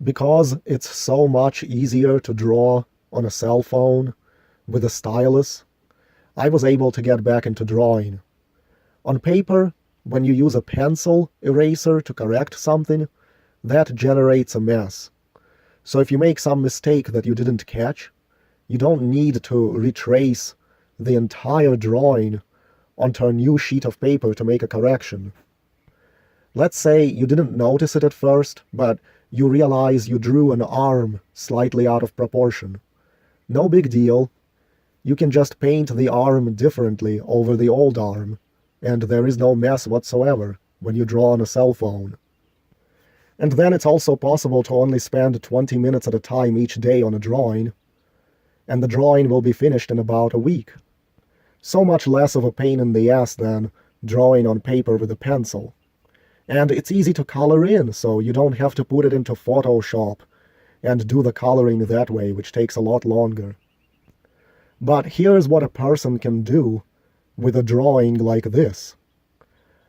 Because it's so much easier to draw on a cell phone with a stylus, I was able to get back into drawing. On paper, when you use a pencil eraser to correct something, that generates a mess. So if you make some mistake that you didn't catch, you don't need to retrace the entire drawing onto a new sheet of paper to make a correction. Let's say you didn't notice it at first, but you realize you drew an arm slightly out of proportion. No big deal. You can just paint the arm differently over the old arm, and there is no mess whatsoever when you draw on a cell phone. And then it's also possible to only spend 20 minutes at a time each day on a drawing, and the drawing will be finished in about a week. So much less of a pain in the ass than drawing on paper with a pencil. And it's easy to color in, so you don't have to put it into Photoshop and do the coloring that way, which takes a lot longer. But here's what a person can do with a drawing like this.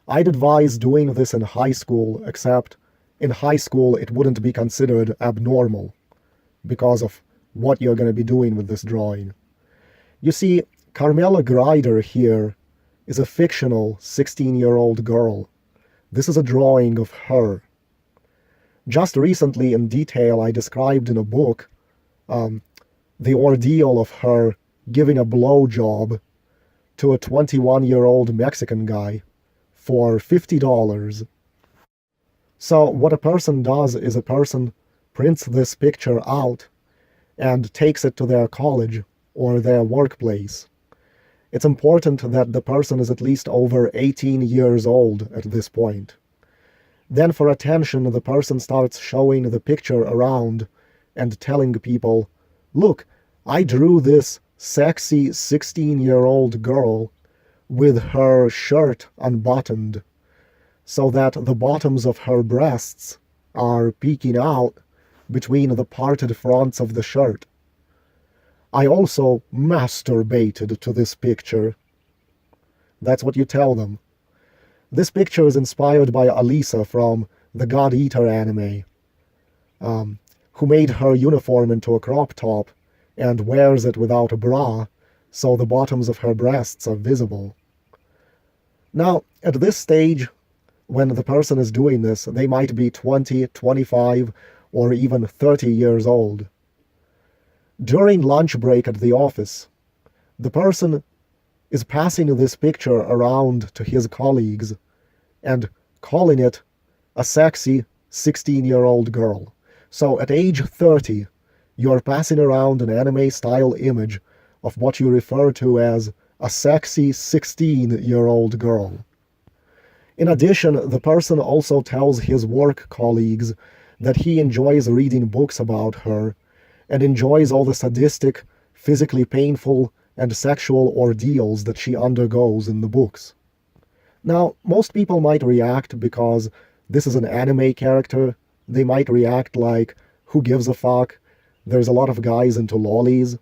I'd advise doing this in high school, except in high school it wouldn't be considered abnormal because of what you're going to be doing with this drawing. You see, Carmella Grider here is a fictional 16-year-old girl. This is a drawing of her. Just recently in detail I described in a book the ordeal of her giving a blowjob to a 21-year-old Mexican guy for $50. So what a person does is a person prints this picture out and takes it to their college or their workplace. It's important that the person is at least over 18 years old at this point. Then for attention, the person starts showing the picture around and telling people, look, I drew this sexy 16-year-old girl with her shirt unbuttoned so that the bottoms of her breasts are peeking out between the parted fronts of the shirt. I also masturbated to this picture. That's what you tell them. This picture is inspired by Alisa from the God Eater anime, who made her uniform into a crop top and wears it without a bra, so the bottoms of her breasts are visible. Now, at this stage, when the person is doing this, they might be 20, 25, or even 30 years old. During lunch break at the office, the person is passing this picture around to his colleagues and calling it a sexy 16-year-old girl. So at age 30, you're passing around an anime-style image of what you refer to as a sexy 16-year-old girl. In addition, the person also tells his work colleagues that he enjoys reading books about her and enjoys all the sadistic, physically painful, and sexual ordeals that she undergoes in the books. Now, most people might react because this is an anime character. They might react like, who gives a fuck? There's a lot of guys into lollies.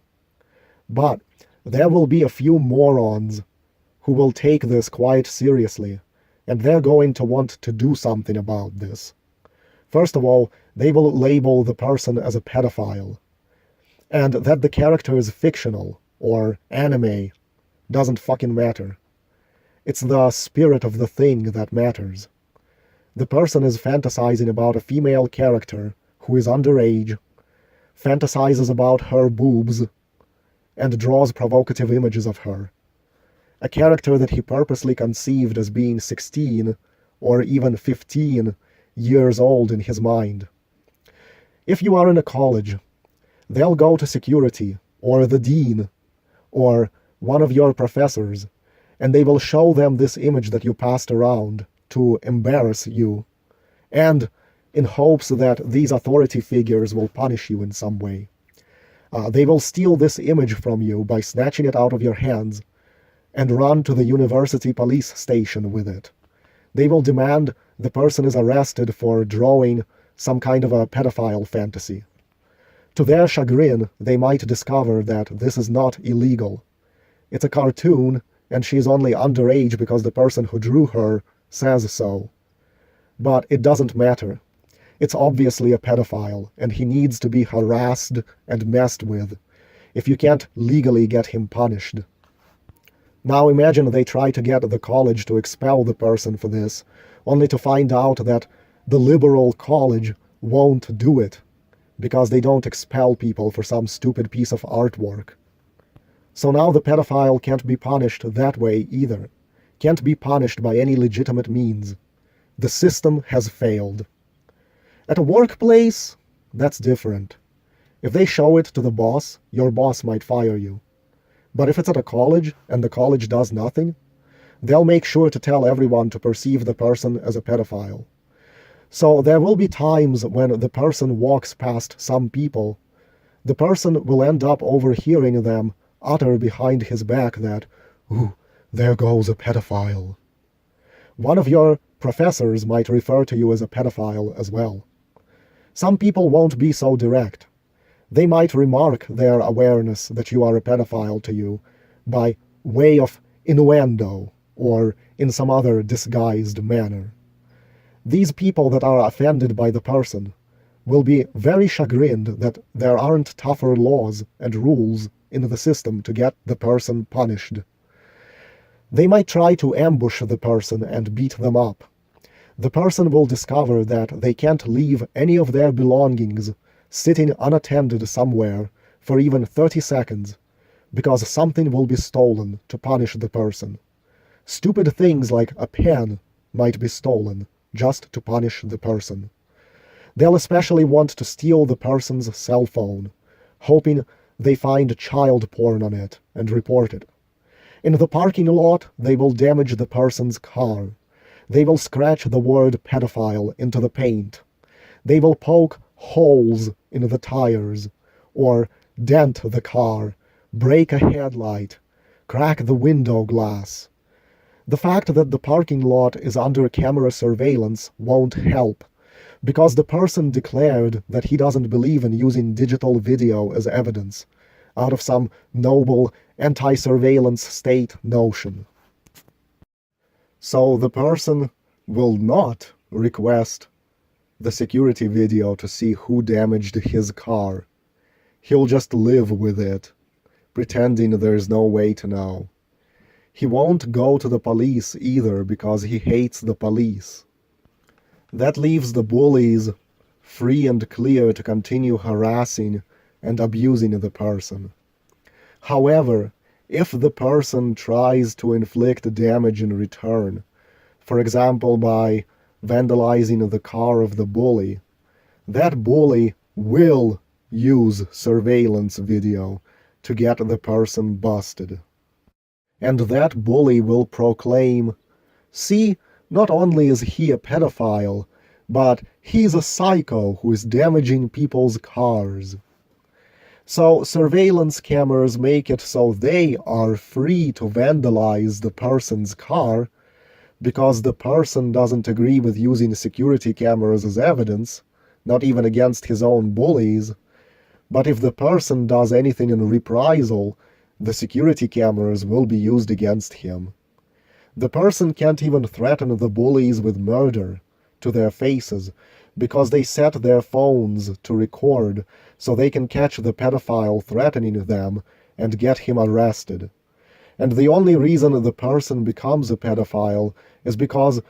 But there will be a few morons who will take this quite seriously, and they're going to want to do something about this. First of all, they will label the person as a pedophile, and that the character is fictional or anime doesn't fucking matter. It's the spirit of the thing that matters. The person is fantasizing about a female character who is underage, fantasizes about her boobs, and draws provocative images of her. A character that he purposely conceived as being 16 or even 15 years old in his mind. If you are in a college, they'll go to security or the dean or one of your professors, and they will show them this image that you passed around to embarrass you, and in hopes that these authority figures will punish you in some way. They will steal this image from you by snatching it out of your hands and run to the university police station with it. They will demand the person is arrested for drawing some kind of a pedophile fantasy. To their chagrin, they might discover that this is not illegal. It's a cartoon, and she's only underage because the person who drew her says so. But it doesn't matter. It's obviously a pedophile, and he needs to be harassed and messed with, if you can't legally get him punished. Now imagine they try to get the college to expel the person for this, only to find out that the liberal college won't do it, because they don't expel people for some stupid piece of artwork. So now the pedophile can't be punished that way either. Can't be punished by any legitimate means. The system has failed. At a workplace, that's different. If they show it to the boss, your boss might fire you. But if it's at a college, and the college does nothing, they'll make sure to tell everyone to perceive the person as a pedophile. So there will be times when the person walks past some people. The person will end up overhearing them utter behind his back that, "Ooh, there goes a pedophile." One of your professors might refer to you as a pedophile as well. Some people won't be so direct. They might remark their awareness that you are a pedophile to you by way of innuendo or in some other disguised manner. These people that are offended by the person will be very chagrined that there aren't tougher laws and rules in the system to get the person punished. They might try to ambush the person and beat them up. The person will discover that they can't leave any of their belongings sitting unattended somewhere for even 30 seconds, because something will be stolen to punish the person. Stupid things like a pen might be stolen just to punish the person. They'll especially want to steal the person's cell phone, hoping they find child porn on it and report it. In the parking lot, they will damage the person's car. They will scratch the word pedophile into the paint. They will poke holes in the tires, or dent the car, break a headlight, crack the window glass. The fact that the parking lot is under camera surveillance won't help, because the person declared that he doesn't believe in using digital video as evidence, out of some noble anti-surveillance state notion. So the person will not request the security video to see who damaged his car. He'll just live with it, pretending there's no way to know. He won't go to the police either because he hates the police. That leaves the bullies free and clear to continue harassing and abusing the person. However, if the person tries to inflict damage in return, for example by vandalizing the car of the bully, that bully will use surveillance video to get the person busted. And that bully will proclaim, "See, not only is he a pedophile, but he's a psycho who is damaging people's cars." So surveillance cameras make it so they are free to vandalize the person's car, because the person doesn't agree with using security cameras as evidence, not even against his own bullies. But if the person does anything in reprisal, the security cameras will be used against him. The person can't even threaten the bullies with murder to their faces, because they set their phones to record so they can catch the pedophile threatening them and get him arrested. And the only reason the person becomes a pedophile is because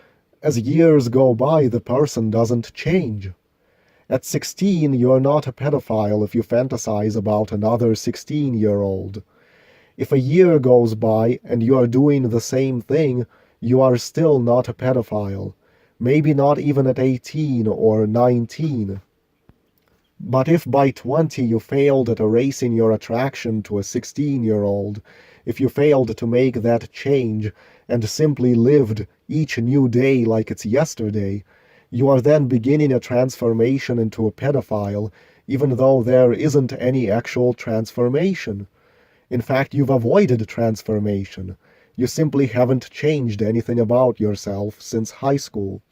as years go by, the person doesn't change. At 16, you're not a pedophile if you fantasize about another 16-year-old. If a year goes by and you are doing the same thing, you are still not a pedophile. Maybe not even at 18 or 19. But if by 20 you failed at erasing your attraction to a 16-year-old, if you failed to make that change and simply lived each new day like it's yesterday, you are then beginning a transformation into a pedophile, even though there isn't any actual transformation. In fact, you've avoided transformation. You simply haven't changed anything about yourself since high school.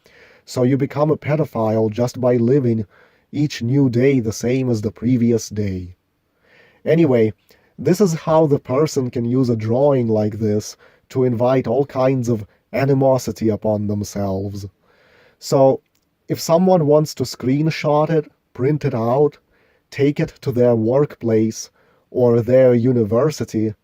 So you become a pedophile just by living each new day the same as the previous day. Anyway, this is how the person can use a drawing like this to invite all kinds of animosity upon themselves. So, If someone wants to screenshot it, print it out, take it to their workplace or their university,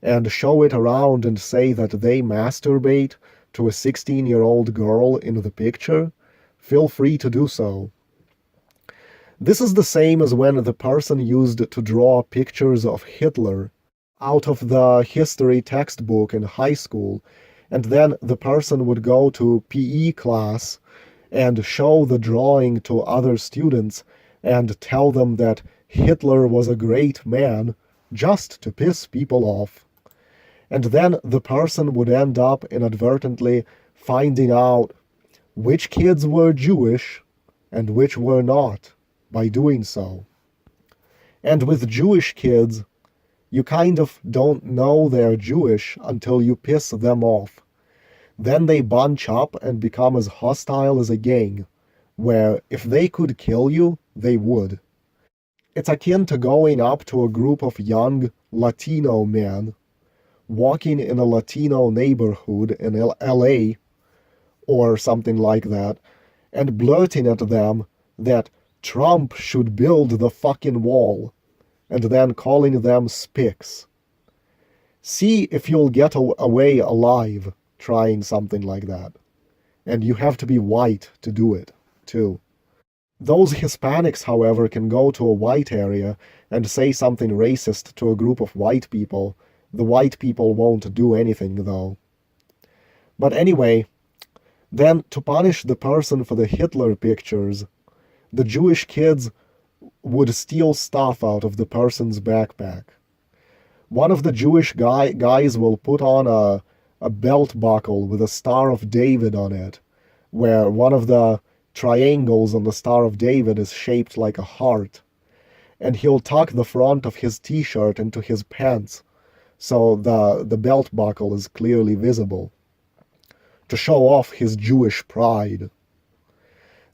and show it around and say that they masturbate to a 16-year-old girl in the picture, feel free to do so. This is the same as when the person used to draw pictures of Hitler out of the history textbook in high school, and then the person would go to PE class and show the drawing to other students and tell them that Hitler was a great man just to piss people off. And then the person would end up inadvertently finding out which kids were Jewish and which were not by doing so. And with Jewish kids, you kind of don't know they're Jewish until you piss them off. Then they bunch up and become as hostile as a gang, where if they could kill you, they would. It's akin to going up to a group of young Latino men walking in a Latino neighborhood in LA or something like that, and blurting at them that Trump should build the fucking wall, and then calling them spics. See if you'll get away alive trying something like that. And you have to be white to do it, too. Those Hispanics, however, can go to a white area and say something racist to a group of white people. The white people won't do anything, though. But anyway, then to punish the person for the Hitler pictures, the Jewish kids would steal stuff out of the person's backpack. One of the Jewish guys will put on a belt buckle with a Star of David on it, where one of the triangles on the Star of David is shaped like a heart. And he'll tuck the front of his t-shirt into his pants, so the belt buckle is clearly visible, to show off his Jewish pride.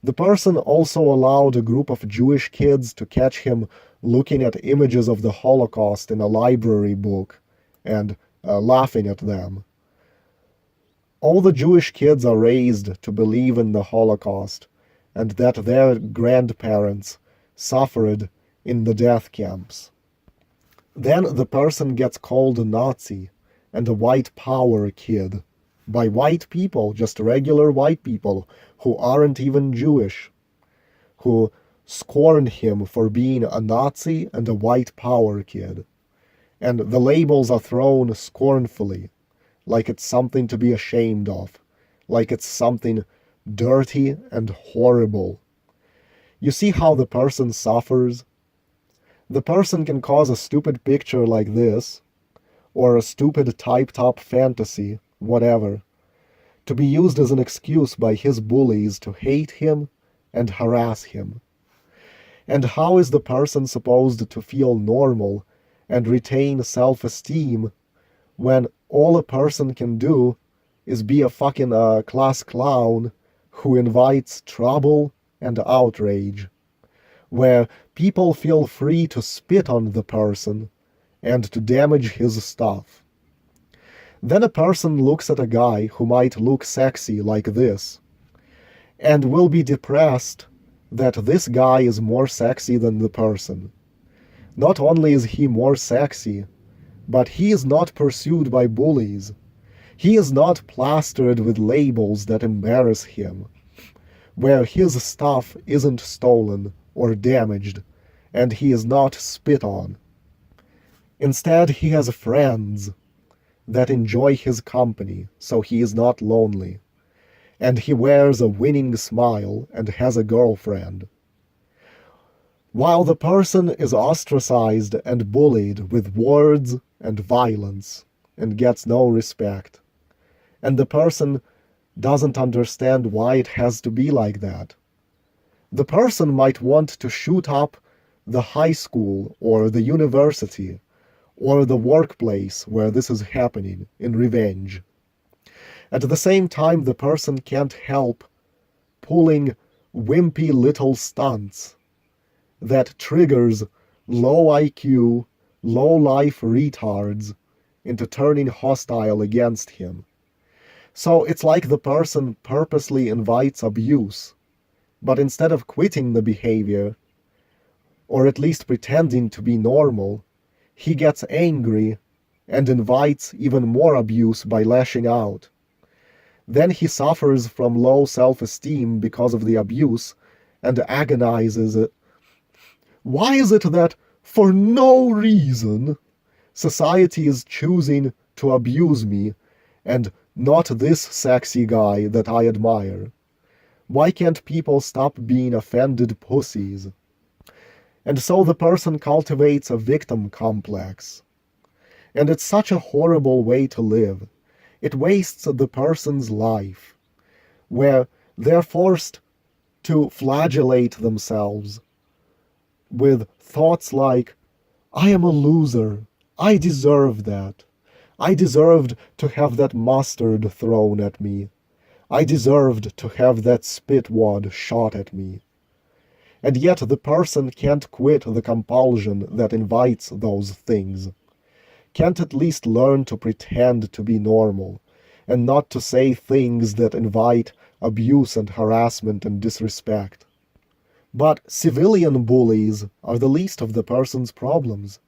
The person also allowed a group of Jewish kids to catch him looking at images of the Holocaust in a library book and laughing at them. All the Jewish kids are raised to believe in the Holocaust and that their grandparents suffered in the death camps. Then the person gets called a Nazi and a white power kid by white people, just regular white people who aren't even Jewish, who scorn him for being a Nazi and a white power kid. And the labels are thrown scornfully, like it's something to be ashamed of, like it's something dirty and horrible. You see how the person suffers? The person can cause a stupid picture like this, or a stupid typed-up fantasy, whatever, to be used as an excuse by his bullies to hate him and harass him. And how is the person supposed to feel normal and retain self-esteem when all a person can do is be a fucking class clown who invites trouble and outrage, where people feel free to spit on the person and to damage his stuff? Then a person looks at a guy who might look sexy like this, and will be depressed that this guy is more sexy than the person. Not only is he more sexy, but he is not pursued by bullies. He is not plastered with labels that embarrass him, where his stuff isn't stolen or damaged, and he is not spit on. Instead, he has friends that enjoy his company, so he is not lonely, and he wears a winning smile and has a girlfriend. While the person is ostracized and bullied with words and violence and gets no respect, and the person doesn't understand why it has to be like that. The person might want to shoot up the high school or the university or the workplace where this is happening in revenge. At the same time, the person can't help pulling wimpy little stunts that triggers low IQ, low life retards into turning hostile against him. So it's like the person purposely invites abuse But instead of quitting the behavior, or at least pretending to be normal, he gets angry and invites even more abuse by lashing out. Then he suffers from low self-esteem because of the abuse and agonizes. Why is it that, for no reason, society is choosing to abuse me and not this sexy guy that I admire? Why can't people stop being offended pussies? And so the person cultivates a victim complex. And it's such a horrible way to live. It wastes the person's life, where they're forced to flagellate themselves with thoughts like, I am a loser, I deserve that, I deserved to have that mustard thrown at me, I deserved to have that spit wad shot at me. And yet the person can't quit the compulsion that invites those things, can't at least learn to pretend to be normal, and not to say things that invite abuse and harassment and disrespect. But civilian bullies are the least of the person's problems.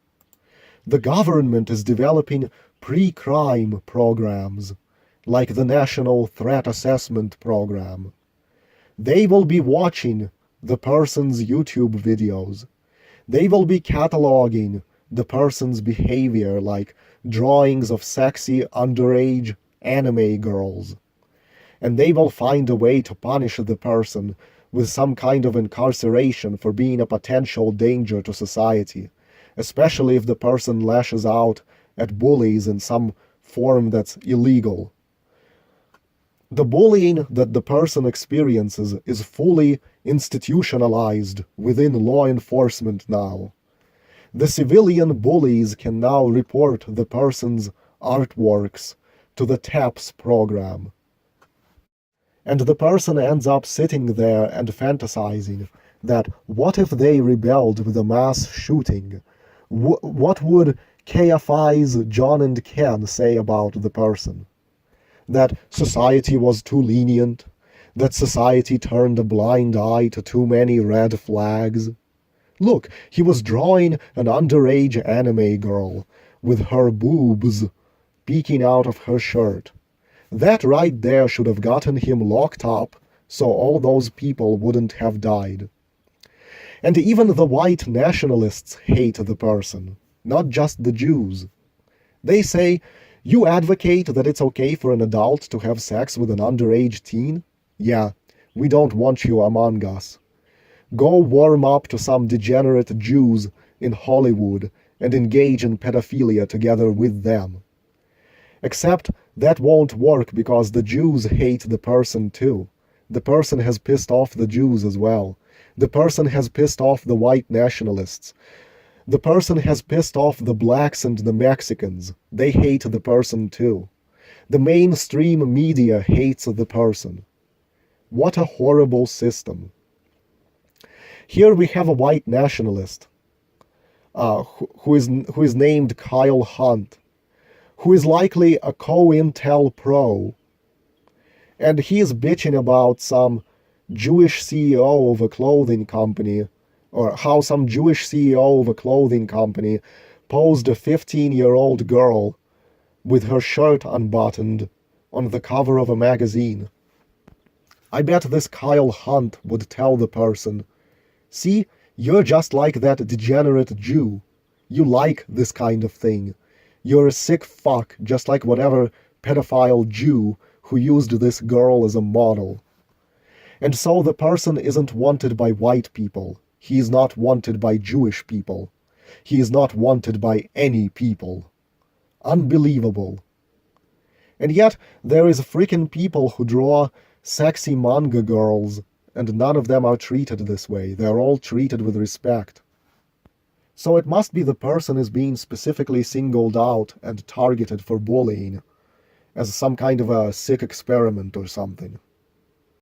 The government is developing pre-crime programs, like the National Threat Assessment Program. They will be watching the person's YouTube videos. They will be cataloging the person's behavior, like drawings of sexy underage anime girls. And they will find a way to punish the person with some kind of incarceration for being a potential danger to society, especially if the person lashes out at bullies in some form that's illegal. The bullying that the person experiences is fully institutionalized within law enforcement now. The civilian bullies can now report the person's artworks to the TAPS program. And the person ends up sitting there and fantasizing that what if they rebelled with a mass shooting? What would KFI's John and Ken say about the person? That society was too lenient? That society turned a blind eye to too many red flags? Look, he was drawing an underage anime girl with her boobs peeking out of her shirt. That right there should have gotten him locked up so all those people wouldn't have died. And even the white nationalists hate the person, not just the Jews. They say, you advocate that it's okay for an adult to have sex with an underage teen? Yeah, we don't want you among us. Go warm up to some degenerate Jews in Hollywood and engage in pedophilia together with them. Except that won't work because the Jews hate the person too. The person has pissed off the Jews as well. The person has pissed off the white nationalists. The person has pissed off the blacks and the Mexicans. They hate the person too. The mainstream media hates the person. What a horrible system. Here we have a white nationalist who is named Kyle Hunt, who is likely a COINTELPRO, and he is bitching about some Jewish CEO of a clothing company, or how some Jewish CEO of a clothing company posed a 15-year-old girl with her shirt unbuttoned on the cover of a magazine. I bet this Kyle Hunt would tell the person, see, you're just like that degenerate Jew. You like this kind of thing. You're a sick fuck, just like whatever pedophile Jew who used this girl as a model. And so the person isn't wanted by white people. He is not wanted by Jewish people. He is not wanted by any people. Unbelievable. And yet, there is freaking people who draw sexy manga girls, and none of them are treated this way. They're all treated with respect. So it must be the person is being specifically singled out and targeted for bullying, as some kind of a sick experiment or something.